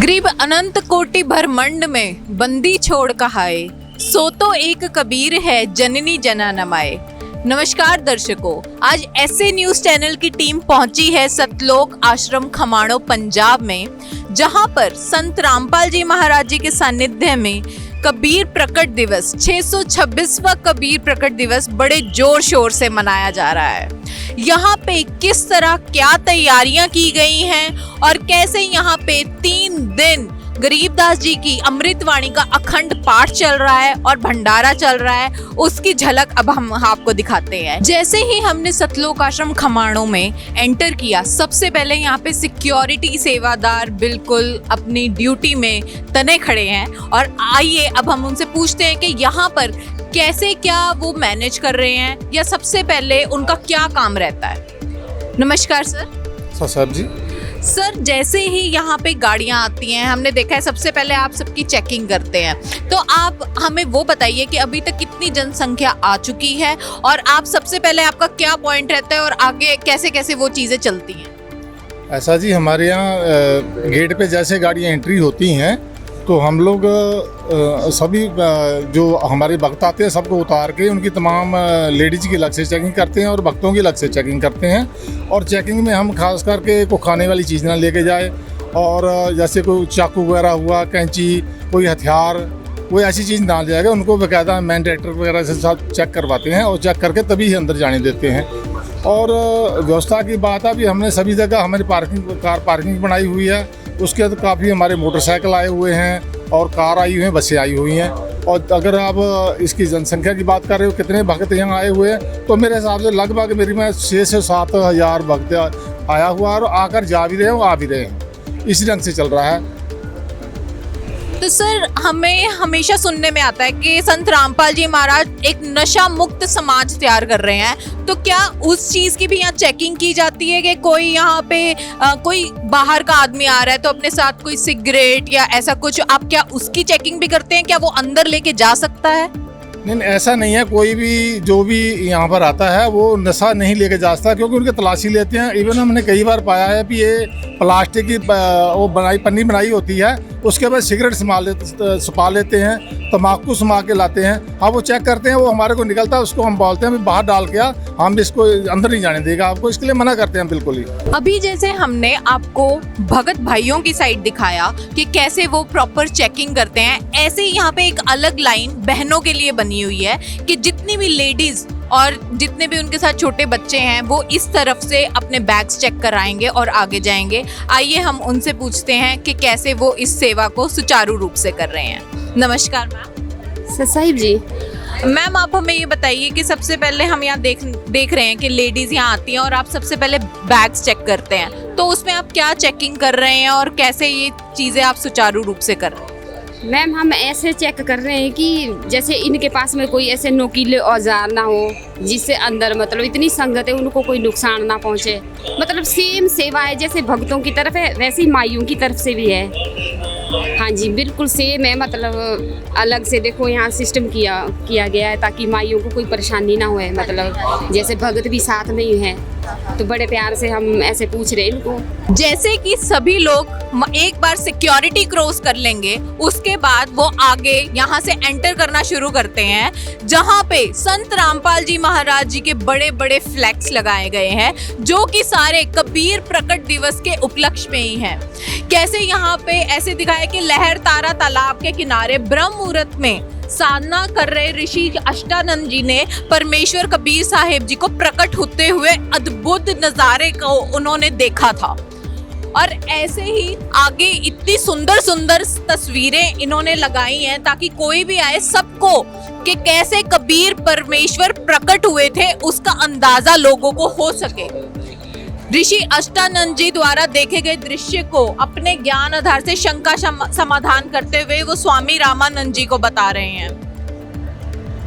गरीब अनंत कोटि ब्रह्मंड में बंदी छोड़ कहाए, सो तो एक कबीर है जननी जना नमाए। नमस्कार दर्शकों, आज ऐसे न्यूज चैनल की टीम पहुंची है सतलोक आश्रम खमाणों पंजाब में, जहां पर संत रामपाल जी महाराज जी के सानिध्य में कबीर प्रकट दिवस 626वां कबीर प्रकट दिवस बड़े जोर शोर से मनाया जा रहा है। यहाँ पे किस तरह क्या तैयारियां की गई हैं और कैसे यहाँ पे 3 दिन गरीबदास जी की अमृतवाणी का अखंड पाठ चल रहा है और भंडारा चल रहा है, उसकी झलक अब हम आपको दिखाते हैं। जैसे ही हमने सतलोक आश्रम खमाणों में एंटर किया, सबसे पहले यहाँ पे सिक्योरिटी सेवादार बिल्कुल अपनी ड्यूटी में तने खड़े हैं और आइए अब हम उनसे पूछते हैं कि यहाँ पर कैसे क्या वो मैनेज कर रहे हैं या सबसे पहले उनका क्या काम रहता है। नमस्कार सर। साहब जी। सर, जैसे ही यहाँ पे गाड़ियाँ आती हैं, हमने देखा है सबसे पहले आप सबकी चेकिंग करते हैं, तो आप हमें वो बताइए कि अभी तक कितनी जनसंख्या आ चुकी है और आप सबसे पहले आपका क्या पॉइंट रहता है और आगे कैसे कैसे वो चीज़ें चलती हैं। ऐसा जी, हमारे यहाँ गेट पे जैसे गाड़ियाँ एंट्री होती हैं तो हम लोग सभी जो हमारे भक्त आते हैं सबको उतार के उनकी तमाम लेडीज़ की अलग से चेकिंग करते हैं और भक्तों की अलग से चेकिंग करते हैं। और चेकिंग में हम खास करके कोई खाने वाली चीज़ ना लेके जाए, और जैसे कोई चाकू वगैरह हुआ, कैंची, कोई हथियार, कोई ऐसी चीज़ ना जाएगा, उनको बाकायदा मैन डायरेक्टर वगैरह से साथ चेक करवाते हैं और चेक करके तभी ही अंदर जाने देते हैं। और व्यवस्था की बात है, अभी हमने सभी जगह हमारी कार पार्किंग बनाई हुई है, उसके बाद काफ़ी हमारे मोटरसाइकिल आए हुए हैं और कार आई हुई हैं, बसें आई हुई हैं। और अगर आप इसकी जनसंख्या की बात कर रहे हो कितने भक्त यहाँ आए हुए हैं, तो मेरे हिसाब से लगभग मेरी में 6 से 7 हज़ार भक्त आया हुआ और आकर जा भी रहे हैं और आ भी रहे हैं। इसी ढंग से चल रहा है। तो सर, हमें हमेशा सुनने में आता है कि संत रामपाल जी महाराज एक नशा मुक्त समाज तैयार कर रहे हैं, तो क्या उस चीज़ की भी यहाँ चेकिंग की जाती है कि कोई यहाँ पे कोई बाहर का आदमी आ रहा है तो अपने साथ कोई सिगरेट या ऐसा कुछ, आप क्या उसकी चेकिंग भी करते हैं? क्या वो अंदर लेके जा सकता है? नहीं, ऐसा नहीं है। कोई भी जो भी यहाँ पर आता है वो नशा नहीं लेके जा सकता, क्योंकि उनकी तलाशी लेते हैं। इवन हमने कई बार पाया है कि ये प्लास्टिक की वो पन्नी बनाई होती है, उसके बाद सिगरेट छुपा लेते हैं, तम्बाकू समा के लाते हैं। हाँ, वो चेक करते हैं, वो हमारे को निकलता है, उसको हम बोलते हैं बाहर डाल के आ, हम इसको अंदर नहीं जाने देगा आपको, इसके लिए मना करते हैं बिल्कुल ही। अभी जैसे हमने आपको भगत भाइयों की साइड दिखाया कि कैसे वो प्रॉपर चेकिंग करते हैं, ऐसे ही यहाँ पे एक अलग लाइन बहनों के लिए बनी हुई है कि जितनी भी लेडीज और जितने भी उनके साथ छोटे बच्चे हैं वो इस तरफ से अपने बैग्स चेक कराएंगे और आगे जाएंगे। आइए हम उनसे पूछते हैं कि कैसे वो इस सेवा को सुचारू रूप से कर रहे हैं। नमस्कार मैम। साहिब जी। मैम, आप हमें ये बताइए कि सबसे पहले हम यहाँ देख रहे हैं कि लेडीज यहाँ आती हैं और आप सबसे पहले बैग्स चेक करते हैं, तो उसमें आप क्या चेकिंग कर रहे हैं और कैसे ये चीज़ें आप सुचारू रूप से कर रहे हैं? मैम, हम ऐसे चेक कर रहे हैं कि जैसे इनके पास में कोई ऐसे नुकीले औजार ना हो जिससे अंदर मतलब इतनी संगत है उनको कोई नुकसान ना पहुंचे। मतलब सेम सेवा है, जैसे भक्तों की तरफ है वैसे ही माइयों की तरफ से भी है। हाँ जी, बिल्कुल सेम है। मतलब अलग से देखो यहाँ सिस्टम किया गया है ताकि माइयों को कोई परेशानी ना होए। मतलब जैसे भगत भी साथ में ही है, तो बड़े प्यार से हम ऐसे पूछ रहे हैं इनको। जैसे कि सभी लोग एक बार सिक्योरिटी क्रॉस कर लेंगे, उसके बाद वो आगे यहाँ से एंटर करना शुरू करते हैं, जहाँ पे संत रामपाल जी महाराज जी के बड़े बड़े फ्लैक्स लगाए गए हैं, जो कि सारे कबीर प्रकट दिवस के उपलक्ष्य में ही हैं। कैसे यहाँ पे ऐसे दिखाया कि लहर तारा तालाब के किनारे ब्रह्म मुहूर्त में साधना कर रहे ऋषि अष्टानंद जी ने परमेश्वर कबीर साहिब जी को प्रकट होते हुए अद्भुत नज़ारे को उन्होंने देखा था। और ऐसे ही आगे इतनी सुंदर सुंदर तस्वीरें इन्होंने लगाई हैं ताकि कोई भी आए सबको कि कैसे कबीर परमेश्वर प्रकट हुए थे उसका अंदाजा लोगों को हो सके। ऋषि अष्टानंद जी द्वारा देखे गए दृश्य को अपने ज्ञान आधार से शंका समाधान करते हुए वो स्वामी रामानंद जी को बता रहे हैं।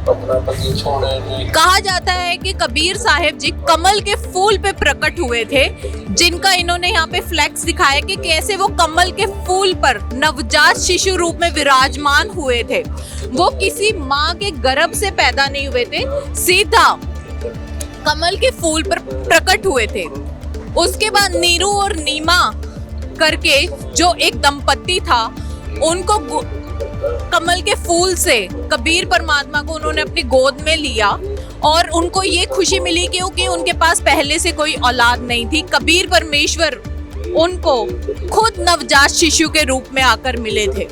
कहा जाता है कि कबीर साहिब जी कमल के फूल पे प्रकट हुए थे, जिनका इन्होंने यहाँ पे फ्लैक्स दिखाया कि कैसे वो कमल के फूल पर नवजात शिशु रूप में विराजमान हुए थे। वो किसी माँ के गर्भ से पैदा नहीं हुए थे, सीधा कमल के फूल पर प्रकट हुए थे। उसके बाद नीरू और नीमा करके जो एक दंपत्ति था उनको कमल के फूल से कबीर परमात्मा को उन्होंने अपनी गोद में लिया और उनको ये खुशी मिली क्योंकि उनके पास पहले से कोई औलाद नहीं थी। कबीर परमेश्वर उनको खुद नवजात शिशु के रूप में आकर मिले थे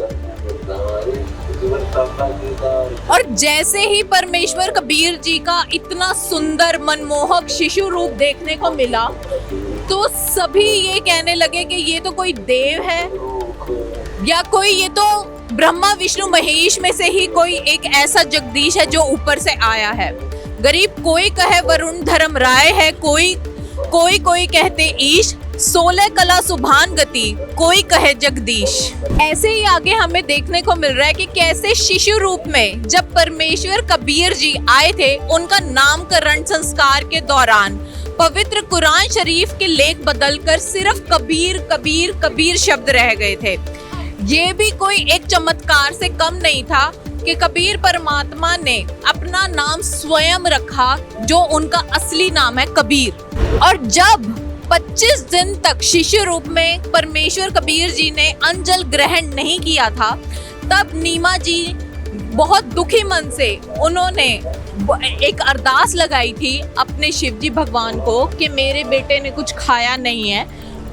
और जैसे ही परमेश्वर कबीर जी का इतना सुंदर मनमोहक शिशु रूप देखने को मिला तो सभी ये कहने लगे कि ये तो कोई देव है या कोई ये तो ब्रह्मा विष्णु महेश में से ही कोई एक ऐसा जगदीश है जो ऊपर से आया है। गरीब कोई कहे वरुण धर्म राय है, कोई कहते ईश, 16 कला सुभान गति, कोई कहे जगदीश। ऐसे ही आगे हमें देखने को मिल रहा है कि कैसे शिशु रूप में जब परमेश्वर कबीर जी आए थे उनका नामकरण संस्कार के दौरान पवित्र कुरान शरीफ के लेख बदलकर सिर्फ कबीर कबीर कबीर शब्द रह गए थे। ये भी कोई एक चमत्कार से कम नहीं था कि कबीर परमात्मा ने अपना नाम स्वयं रखा जो उनका असली नाम है कबीर। और जब 25 दिन तक शिशु रूप में परमेश्वर कबीर जी ने अंजल ग्रहण नहीं किया था तब नीमा जी बहुत दुखी मन से उन्होंने एक अरदास लगाई थी अपने शिव जी भगवान को कि मेरे बेटे ने कुछ खाया नहीं है।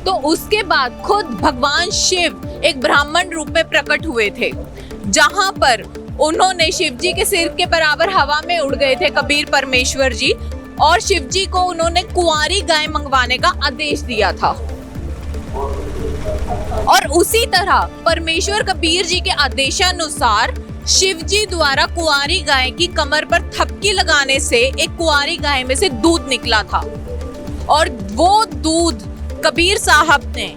तो उसके बाद खुद भगवान शिव एक ब्राह्मण रूप में प्रकट हुए थे जहां पर उन्होंने शिव जी के सिर के बराबर हवा में उड़ गए थे कबीर परमेश्वर जी और शिव जी को उन्होंने कुंवारी गाय मंगवाने का आदेश दिया था। और उसी तरह परमेश्वर कबीर जी के आदेशानुसार शिव जी द्वारा कुंवारी गाय की कमर पर थपकी लगाने से एक कुंवारी गाय में से दूध निकला था और वो दूध कबीर साहब ने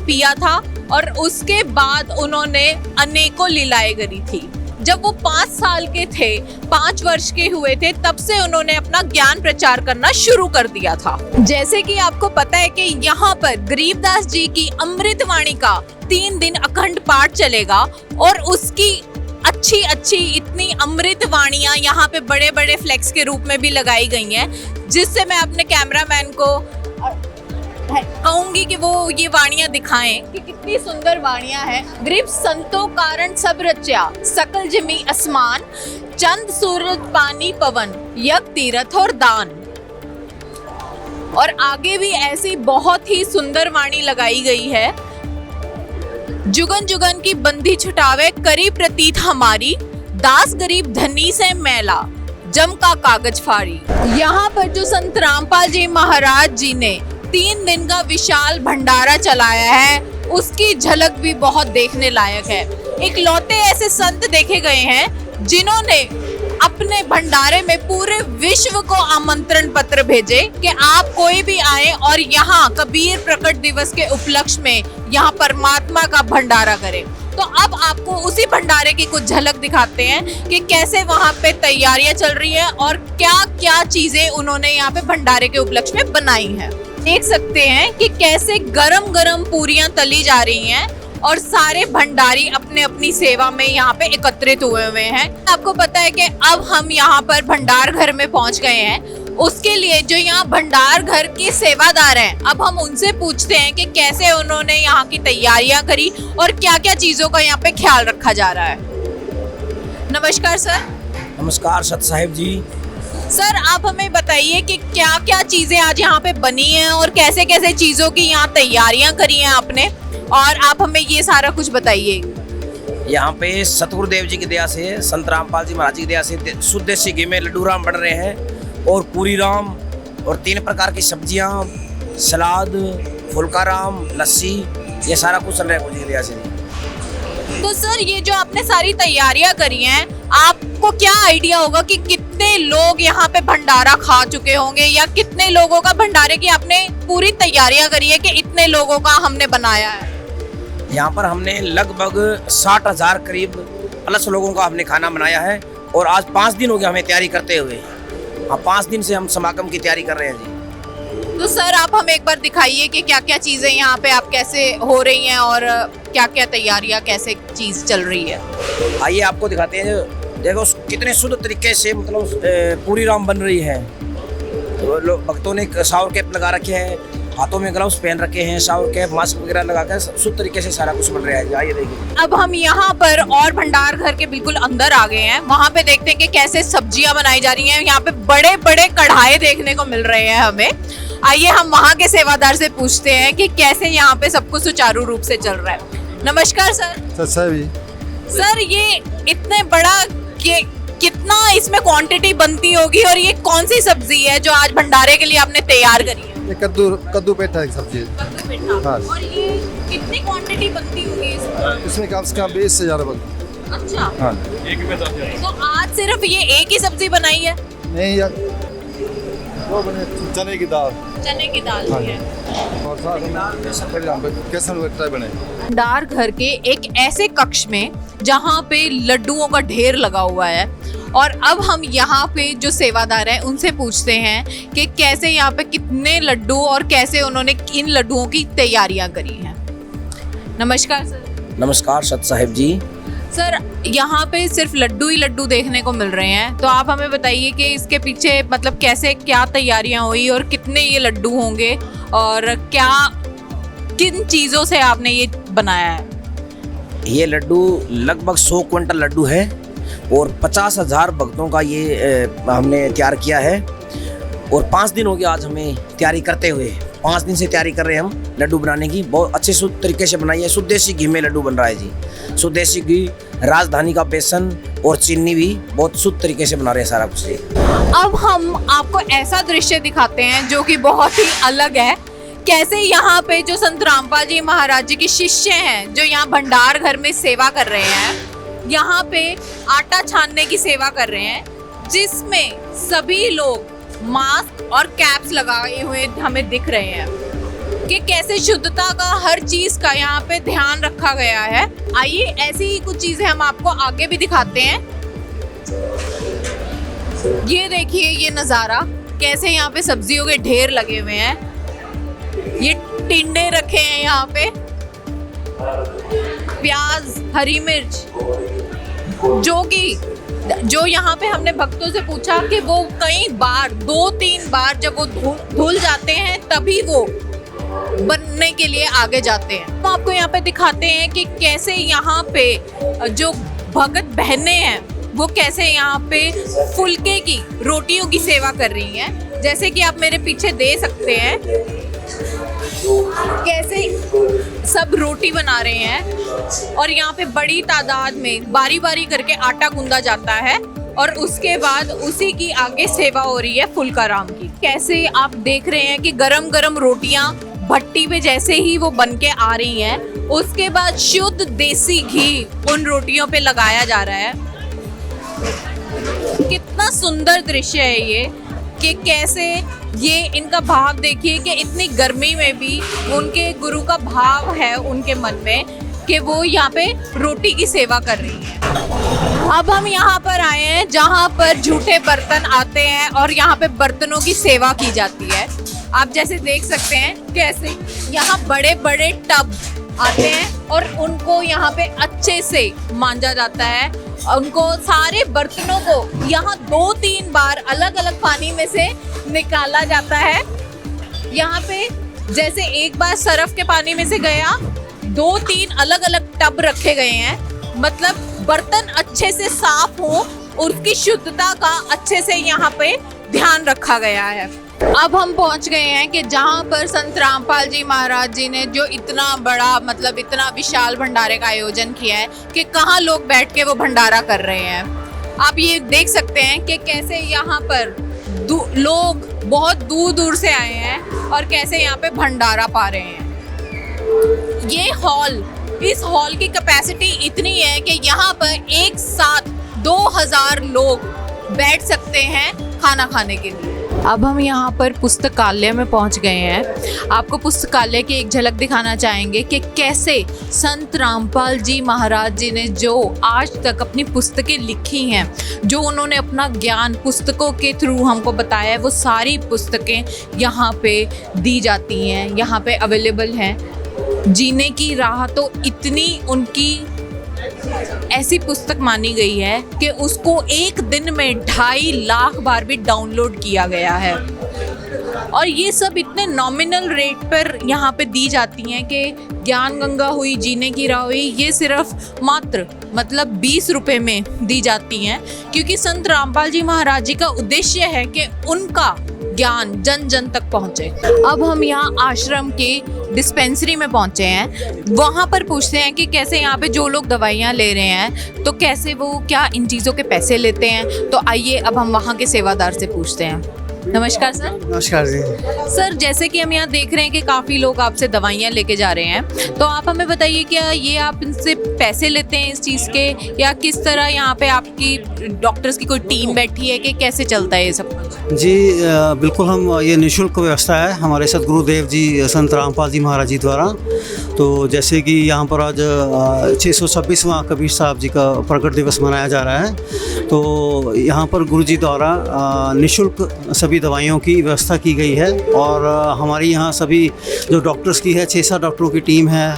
पिया था और उसके बाद उन्होंने अनेकों लीलाएं करी थी। जब वो 5 साल के थे, 5 वर्ष के हुए थे, तब से उन्होंने अपना ज्ञान प्रचार करना शुरू कर दिया था। जैसे कि आपको पता है कि यहाँ पर गरीबदास जी की अमृत वाणी का 3 दिन अखंड पाठ चलेगा और उसकी अच्छी इतनी अमृत वाणियां यहाँ पे बड़े बड़े फ्लेक्स के रूप में भी लगाई गई हैं, जिससे मैं अपने कैमरामैन को कहूंगी कि वो ये वाणियां दिखाएं कि कितनी सुंदर वाणियां हैं। गरीब संतो कारण सब रचा, सकल जमी आसमान, चंद सूरज पानी पवन, यज्ञ तीर्थ और दान। और आगे भी ऐसी बहुत ही सुंदर वाणी लगाई गई है। जुगन जुगन की बंदी छुटावे, करी प्रतीत हमारी, दास गरीब धनी से मैला, जम का कागज फाड़ी। यहाँ पर जो संत रामपाल जी महाराज जी ने 3 दिन का विशाल भंडारा चलाया है उसकी झलक भी बहुत देखने लायक है। इकलौते ऐसे संत देखे गए हैं जिन्होंने अपने भंडारे में पूरे विश्व को आमंत्रण पत्र भेजे कि आप कोई भी आए और यहाँ कबीर प्रकट दिवस के उपलक्ष्य में यहाँ परमात्मा का भंडारा करें। तो अब आपको उसी भंडारे की कुछ झलक दिखाते हैं कि कैसे वहाँ पे तैयारियां चल रही हैं और क्या क्या चीजें उन्होंने यहाँ पे भंडारे के उपलक्ष्य में बनाई हैं। देख सकते हैं कि कैसे गरम गरम पूरियां तली जा रही हैं और सारे भंडारी अपने अपनी सेवा में यहाँ पे एकत्रित हुए हैं। आपको पता है कि अब हम यहाँ पर भंडार घर में पहुँच गए हैं। उसके लिए जो यहाँ भंडार घर की सेवादार हैं, अब हम उनसे पूछते हैं कि कैसे उन्होंने यहाँ की तैयारियां करी और क्या क्या चीजों का यहाँ पे ख्याल रखा जा रहा है। नमस्कार सर। नमस्कार सत साहिब जी। सर आप हमें बताइए कि क्या क्या चीजें आज यहाँ पे बनी हैं और कैसे कैसे चीजों की यहाँ तैयारियां करी हैं आपने, और आप हमें ये सारा कुछ बताइए। यहाँ पे सतगुरुदेव जी की दया से, संत रामपाल जी महाराज जी की दया से शुद्ध देसी घी में लड्डू राम बन रहे हैं और पूरी राम और 3 प्रकार की सब्जियाँ, सलाद, फुल्का राम, लस्सी, ये सारा कुछ चल रहा है मुझे दया से। तो सर ये जो आपने सारी तैयारियां करी हैं, आपको क्या आइडिया होगा कि कितने लोग यहाँ पे भंडारा खा चुके होंगे या कितने लोगों का भंडारे की आपने पूरी तैयारियां करी है कि इतने लोगों का हमने बनाया है? यहाँ पर हमने लगभग 60,000 करीब प्लस लोगों का हमने खाना बनाया है और आज 5 दिन हो गए हमें तैयारी करते हुए। 5 दिन से हम समागम की तैयारी कर रहे हैं जी। तो सर आप हमें एक बार दिखाइए कि क्या क्या चीजें यहाँ पे आप कैसे हो रही हैं और क्या क्या तैयारियां कैसे चीज चल रही है। आइए आपको दिखाते हैं। देखो कितने शुद्ध तरीके से मतलब पूरी राम बन रही है। तो लोग भक्तों ने शावर कैप लगा रखे हैं, हाथों में ग्लव्स पहन रखे हैं, शावर कैप, मास्क वगैरह लगाकर शुद्ध तरीके से सारा कुछ बन रहा है। आइए देखिए। अब हम यहाँ पर और भंडार घर के बिल्कुल अंदर आ गए हैं। वहाँ पे देखते हैं कि कैसे सब्जियां बनाई जा रही हैं। यहाँ पे बड़े बड़े कढ़ाई देखने को मिल रहे हैं हमें। आइए हम वहाँ के सेवादार से पूछते हैं कि कैसे यहाँ पे सब कुछ सुचारू रूप से चल रहा है। नमस्कार सर। सर ये इतने बड़ा कितना इसमें क्वांटिटी बनती होगी और ये कौन सी सब्जी है जो आज भंडारे के लिए आपने तैयार करी है? ये कद्दू पेठा की सब्जी है। कद्दू पेठा। हाँ। और ये कितनी क्वांटिटी बनती होगी इसमें? इसमें कम से कम 20 से ज़्यादा बनती अच्छा। है। हाँ। तो आज सिर्फ ये एक ही सब्जी बनाई है? नहीं यार, वो बने चने की दाल चने की दाल हाँ। भी है। और साथ में केसर ट्राई बने। भंडार घर के एक ऐसे कक्ष में जहाँ पे लड्डुओं का ढेर लगा हुआ है और अब हम यहाँ पे जो सेवादार हैं उनसे पूछते हैं कि कैसे यहाँ पे कितने लड्डू और कैसे उन्होंने इन लड्डुओं की तैयारियां करी हैं। नमस्कार सर। नमस्कार सत साहिब जी। सर यहाँ पे सिर्फ लड्डू ही लड्डू देखने को मिल रहे हैं, तो आप हमें बताइए कि इसके पीछे मतलब कैसे क्या तैयारियां हुई और कितने ये लड्डू होंगे और क्या किन चीज़ों से आपने ये बनाया है? ये लड्डू लगभग 100 क्विंटल लड्डू है और 50,000 भक्तों का ये हमने तैयार किया है और 5 दिन हो गया आज हमें तैयारी करते हुए। 5 दिन से तैयारी कर रहे हैं हम लड्डू बनाने की। बहुत अच्छे शुद्ध तरीके से बनाई है। शुद्ध देसी घी में लड्डू बन रहा है जी। शुद्ध देसी घी, राजधानी का बेसन और चीनी भी बहुत शुद्ध तरीके से बना रहे हैं सारा कुछ। अब हम आपको ऐसा दृश्य दिखाते हैं जो कि बहुत ही अलग है। कैसे यहाँ पे जो संत रामपाल जी महाराज जी के शिष्य हैं जो यहाँ भंडार घर में सेवा कर रहे हैं, यहाँ पे आटा छानने की सेवा कर रहे हैं, जिसमें सभी लोग मास्क और कैप्स लगाए हुए हमें दिख रहे हैं कि कैसे शुद्धता का हर चीज का यहाँ पे ध्यान रखा गया है। आइए ऐसी ही कुछ चीजें हम आपको आगे भी दिखाते हैं। ये देखिए ये नज़ारा, कैसे यहाँ पे सब्जियों के ढेर लगे हुए हैं। ये टिंडे रखे हैं यहाँ पे, प्याज, हरी मिर्च, जो यहाँ पे हमने भक्तों से पूछा कि वो कई बार 2-3 बार जब वो धुल जाते हैं तभी वो बनने के लिए आगे जाते हैं। हम आपको यहाँ पे दिखाते हैं कि कैसे यहाँ पे जो भगत बहनें हैं वो कैसे यहाँ पे फुलके की रोटियों की सेवा कर रही हैं। जैसे कि आप मेरे पीछे दे सकते हैं कैसे सब रोटी बना रहे हैं और यहाँ पे बड़ी तादाद में बारी बारी करके आटा गूंदा जाता है और उसके बाद उसी की आगे सेवा हो रही है फुलकाराम की। कैसे आप देख रहे हैं कि गरम गरम रोटियां भट्टी पे जैसे ही वो बन के आ रही हैं, उसके बाद शुद्ध देसी घी उन रोटियों पे लगाया जा रहा है। कितना सुंदर दृश्य है ये कि कैसे ये इनका भाव देखिए कि इतनी गर्मी में भी उनके गुरु का भाव है उनके मन में कि वो यहाँ पे रोटी की सेवा कर रही है। अब हम यहाँ पर आए हैं जहाँ पर झूठे बर्तन आते हैं और यहाँ पे बर्तनों की सेवा की जाती है। आप जैसे देख सकते हैं कैसे यहाँ बड़े बड़े टब आते हैं और उनको यहाँ पे अच्छे से मांजा जाता है। उनको सारे बर्तनों को यहाँ 2-3 बार अलग अलग पानी में से निकाला जाता है। यहाँ पे जैसे एक बार सरफ के पानी में से गया, 2-3 अलग अलग टब रखे गए हैं, मतलब बर्तन अच्छे से साफ हो, उसकी शुद्धता का अच्छे से यहाँ पे ध्यान रखा गया है। अब हम पहुंच गए हैं कि जहाँ पर संत रामपाल जी महाराज जी ने जो इतना बड़ा मतलब इतना विशाल भंडारे का आयोजन किया है कि कहाँ लोग बैठ के वो भंडारा कर रहे हैं। आप ये देख सकते हैं कि कैसे यहाँ पर लोग बहुत दूर दूर से आए हैं और कैसे यहाँ पे भंडारा पा रहे हैं। ये हॉल, इस हॉल की कैपेसिटी इतनी है कि यहाँ पर एक साथ 2000 लोग बैठ सकते हैं खाना खाने के लिए। अब हम यहाँ पर पुस्तकालय में पहुँच गए हैं। आपको पुस्तकालय की एक झलक दिखाना चाहेंगे कि कैसे संत रामपाल जी महाराज जी ने जो आज तक अपनी पुस्तकें लिखी हैं, जो उन्होंने अपना ज्ञान पुस्तकों के थ्रू हमको बताया है, वो सारी पुस्तकें यहाँ पे दी जाती हैं, यहाँ पे अवेलेबल हैं। जीने की राह तो इतनी उनकी ऐसी पुस्तक मानी गई है कि उसको एक दिन में 2.5 लाख बार भी डाउनलोड किया गया है। और ये सब इतने नॉमिनल रेट पर यहाँ पे दी जाती हैं कि ज्ञान गंगा हुई, जीने की राह हुई, ये सिर्फ मात्र मतलब 20 रुपए में दी जाती हैं, क्योंकि संत रामपाल जी महाराज जी का उद्देश्य है कि उनका ज्ञान जन जन तक पहुंचे। अब हम यहाँ आश्रम के डिस्पेंसरी में पहुंचे हैं, वहाँ पर पूछते हैं कि कैसे यहाँ पे जो लोग दवाइयाँ ले रहे हैं तो कैसे वो क्या इन चीज़ों के पैसे लेते हैं। तो आइए अब हम वहाँ के सेवादार से पूछते हैं। नमस्कार सर। नमस्कार जी। सर, जैसे कि हम यहाँ देख रहे हैं कि काफ़ी लोग आपसे दवाइयाँ लेके जा रहे हैं, तो आप हमें बताइए क्या ये आप इनसे पैसे लेते हैं इस चीज़ के, या किस तरह यहाँ पे आपकी डॉक्टर्स की कोई टीम बैठी है कि कैसे चलता है ये सब कुछ? जी बिल्कुल, हम ये निःशुल्क व्यवस्था है हमारे सतगुरुदेव जी संत रामपाल जी महाराज जी द्वारा। तो जैसे कि यहाँ पर आज 626वां कबीर साहब जी का प्रकट दिवस मनाया जा रहा है, तो यहाँ पर गुरु जी द्वारा निःशुल्क सभी दवाइयों की व्यवस्था की गई है। और हमारी यहाँ सभी जो डॉक्टर्स की है, 6-7 डॉक्टरों की टीम है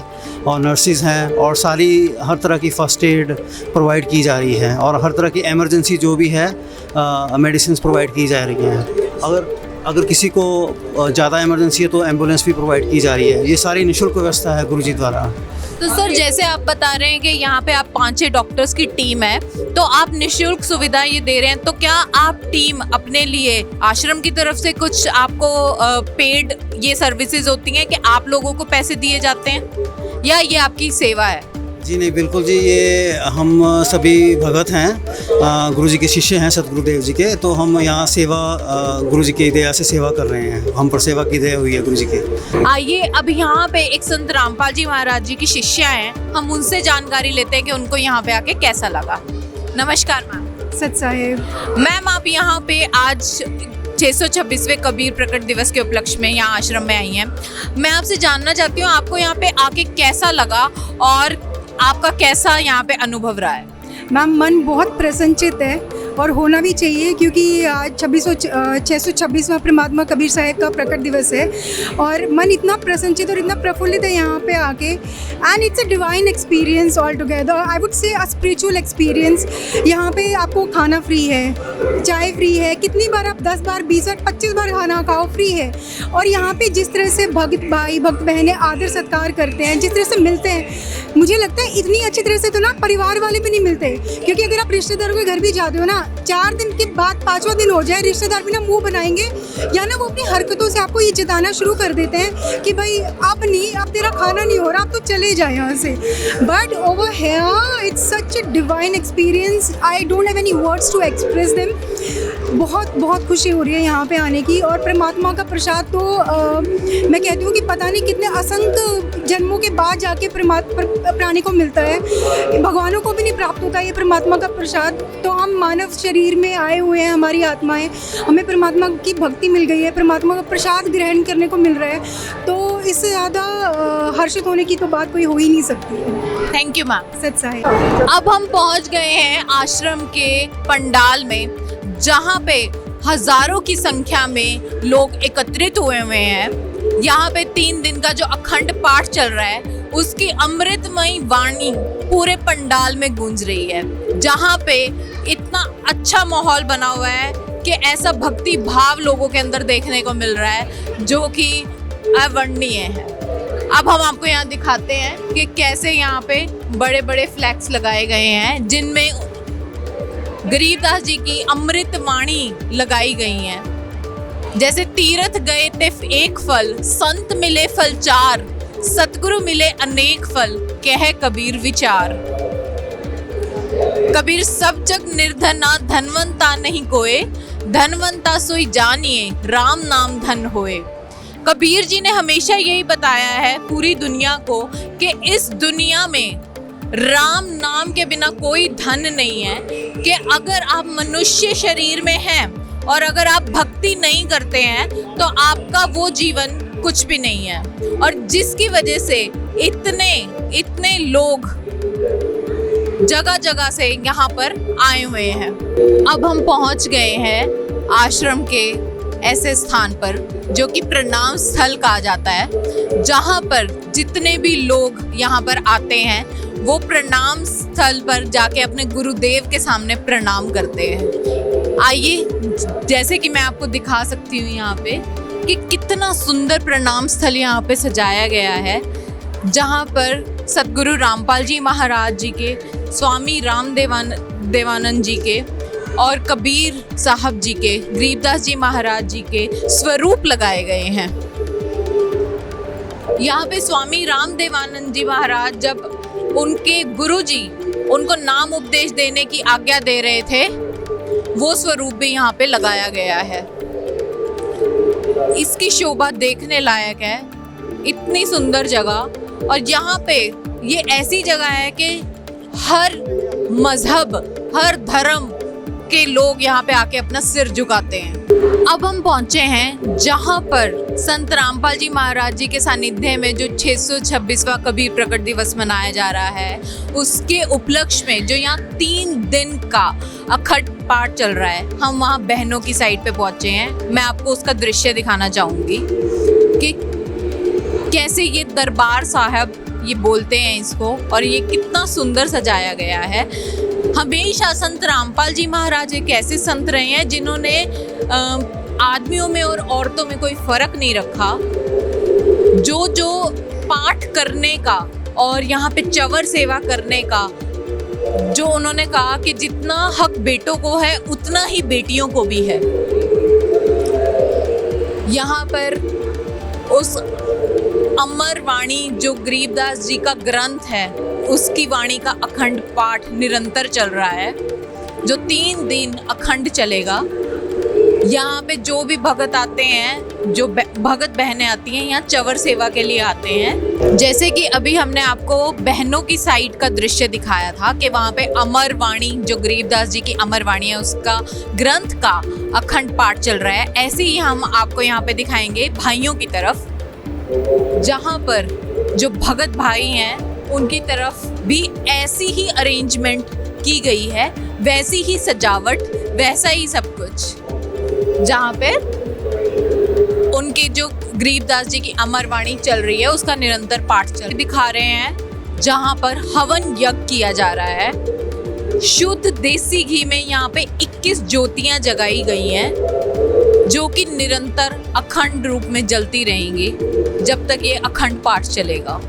और नर्सिस हैं, और सारी हर तरह की फ़र्स्ट एड प्रोवाइड की जा रही है, और हर तरह की एमरजेंसी जो भी है मेडिसिन प्रोवाइड की जा रही हैं। अगर किसी को ज़्यादा इमरजेंसी है तो एम्बुलेंस भी प्रोवाइड की जा रही है। ये सारी निःशुल्क व्यवस्था है गुरुजी द्वारा। तो सर, जैसे आप बता रहे हैं कि यहाँ पे आप 5-6 डॉक्टर्स की टीम है, तो आप निःशुल्क सुविधा ये दे रहे हैं, तो क्या आप टीम अपने लिए आश्रम की तरफ से कुछ आपको पेड ये सर्विसेज होती हैं कि आप लोगों को पैसे दिए जाते हैं, या ये आपकी सेवा है? जी नहीं, बिल्कुल जी, ये हम सभी भगत हैं, गुरुजी के शिष्य हैं सतगुरुदेव जी के, तो हम यहाँ सेवा गुरुजी की दया से सेवा कर रहे हैं। हम पर सेवा की दया हुई है गुरुजी की। आइए अब यहाँ पे एक संत रामपाल जी महाराज जी की शिष्या हैं, हम उनसे जानकारी लेते हैं कि उनको यहाँ पे आके कैसा लगा। नमस्कार मैम। सत साहेब। मैम, आप यहाँ पे आज 626वें कबीर प्रकट दिवस के उपलक्ष्य में यहाँ आश्रम में आई हैं। मैं आपसे जानना चाहती हूँ आपको यहाँ पे आके कैसा लगा और आपका कैसा यहाँ पे अनुभव रहा है? मैम, मन बहुत प्रसन्नचित है और होना भी चाहिए, क्योंकि आज 626वां परमात्मा कबीर साहब का प्रकट दिवस है और मन इतना प्रसन्नचित और इतना प्रफुल्लित है यहाँ पे आके। And it's a divine experience all together, I would say a spiritual experience. यहाँ पे आपको खाना फ्री है, चाय फ्री है, कितनी बार आप 10 बार 20 बार 25 बार खाना खाओ, फ्री है। और यहाँ पे जिस तरह से भक्त भाई भक्त बहनें आदर सत्कार करते हैं, जिस तरह से मिलते हैं, मुझे लगता है इतनी अच्छी तरह से तो ना परिवार वाले भी नहीं मिलते। क्योंकि अगर आप रिश्तेदारों के घर भी जाते हो ना, 4 दिन के बाद 5वां दिन हो जाए, रिश्तेदार भी ना मुंह बनाएंगे, या ना वो अपनी हरकतों से आपको ये जताना शुरू कर देते हैं कि भाई अब नहीं, अब तेरा खाना नहीं हो रहा, अब तो चले जाए यहाँ से। But over here it's such a divine experience, I don't have any words to express them. बहुत बहुत खुशी हो रही है यहाँ पे आने की। और परमात्मा का प्रसाद तो मैं कहती हूँ कि पता नहीं कितने असंख्य जन्मों के बाद जाके प्राणी को मिलता है, भगवानों को भी नहीं प्राप्त होता ये परमात्मा का प्रसाद। तो हम मानव शरीर में आए हुए हैं, हमारी आत्माएं, हमें परमात्मा की भक्ति मिल गई है, परमात्मा का प्रसाद ग्रहण करने को मिल रहा है, तो इससे ज़्यादा हर्षित होने की तो बात कोई हो ही नहीं सकती। Thank you ma'am. सच साहिब। अब हम पहुंच गए हैं आश्रम के पंडाल में, जहां पे हजारों की संख्या में लोग एकत्रित हुए हैं। यहाँ पे 3 दिन का जो अखंड पाठ चल रहा है, उसकी अमृतमयी वाणी पूरे पंडाल में गूंज रही है, जहाँ पे इतना अच्छा माहौल बना हुआ है कि ऐसा भक्ति भाव लोगों के अंदर देखने को मिल रहा है जो कि अवर्णनीय है। अब हम आपको यहाँ दिखाते हैं कि कैसे यहाँ पे बड़े बड़े फ्लैग्स लगाए गए हैं, जिनमें गरीबदास जी की अमृत वाणी लगाई गई है। जैसे तीर्थ गए ते एक फल, संत मिले फल 4, सतगुरु मिले अनेक फल, कह कबीर विचार। कबीर सब जग निर्धना, धनवंता नहीं कोय, धनवंता सोई जानिए, राम नाम धन होए। कबीर जी ने हमेशा यही बताया है पूरी दुनिया को कि इस दुनिया में राम नाम के बिना कोई धन नहीं है, कि अगर आप मनुष्य शरीर में हैं और अगर आप भक्ति नहीं करते हैं तो आपका वो जीवन कुछ भी नहीं है। और जिसकी वजह से इतने लोग जगह जगह से यहाँ पर आए हुए हैं। अब हम पहुँच गए हैं आश्रम के ऐसे स्थान पर जो कि प्रणाम स्थल कहा जाता है, जहाँ पर जितने भी लोग यहाँ पर आते हैं वो प्रणाम स्थल पर जाके अपने गुरुदेव के सामने प्रणाम करते हैं। आइए, जैसे कि मैं आपको दिखा सकती हूँ यहाँ पे कि कितना सुंदर प्रणाम स्थल यहाँ पे सजाया गया है, जहाँ पर सतगुरु रामपाल जी महाराज जी के, स्वामी देवानंद जी के और कबीर साहब जी के, गरीबदास जी महाराज जी के स्वरूप लगाए गए हैं। यहाँ पे स्वामी देवानंद जी महाराज जब उनके गुरुजी उनको नाम उपदेश देने की आज्ञा दे रहे थे, वो स्वरूप भी यहाँ पे लगाया गया है। इसकी शोभा देखने लायक है, इतनी सुंदर जगह। और यहाँ पे ये ऐसी जगह है कि हर मजहब, हर धर्म के लोग यहाँ पे आके अपना सिर झुकाते हैं। अब हम पहुंचे हैं जहाँ पर संत रामपाल जी महाराज जी के सानिध्य में जो 626वां कबीर प्रकट दिवस मनाया जा रहा है, उसके उपलक्ष्य में जो यहाँ 3 दिन का अखंड पाठ चल रहा है, हम वहाँ बहनों की साइड पे पहुंचे हैं। मैं आपको उसका दृश्य दिखाना चाहूँगी कि कैसे ये दरबार साहब, ये बोलते हैं इसको, और ये कितना सुंदर सजाया गया है। हमेशा संत रामपाल जी महाराज एक ऐसे संत रहे हैं जिन्होंने आदमियों में और औरतों में कोई फर्क नहीं रखा। जो पाठ करने का और यहाँ पे चवर सेवा करने का, जो उन्होंने कहा कि जितना हक बेटों को है उतना ही बेटियों को भी है। यहाँ पर उस अमर वाणी जो गरीबदास जी का ग्रंथ है, उसकी वाणी का अखंड पाठ निरंतर चल रहा है, जो 3 दिन अखंड चलेगा। यहाँ पे जो भी भगत आते हैं, जो भगत बहनें आती हैं, यहाँ चवर सेवा के लिए आते हैं। जैसे कि अभी हमने आपको बहनों की साइड का दृश्य दिखाया था कि वहाँ पे अमर वाणी, जो गरीबदास जी की अमर वाणी है, उसका ग्रंथ का अखंड पाठ चल रहा है। ऐसे ही हम आपको यहाँ पे दिखाएंगे भाइयों की तरफ, जहाँ पर जो भगत भाई हैं उनकी तरफ भी ऐसी ही अरेंजमेंट की गई है, वैसी ही सजावट, वैसा ही सब कुछ। जहाँ पे उनके जो गरीबदास जी की अमर वाणी चल रही है, उसका निरंतर पाठ दिखा रहे हैं। जहाँ पर हवन यज्ञ किया जा रहा है, शुद्ध देसी घी में यहाँ पे 21 ज्योतियाँ जगाई गई हैं, जो कि निरंतर अखंड रूप में जलती रहेंगी जब तक ये अखंड पाठ चलेगा।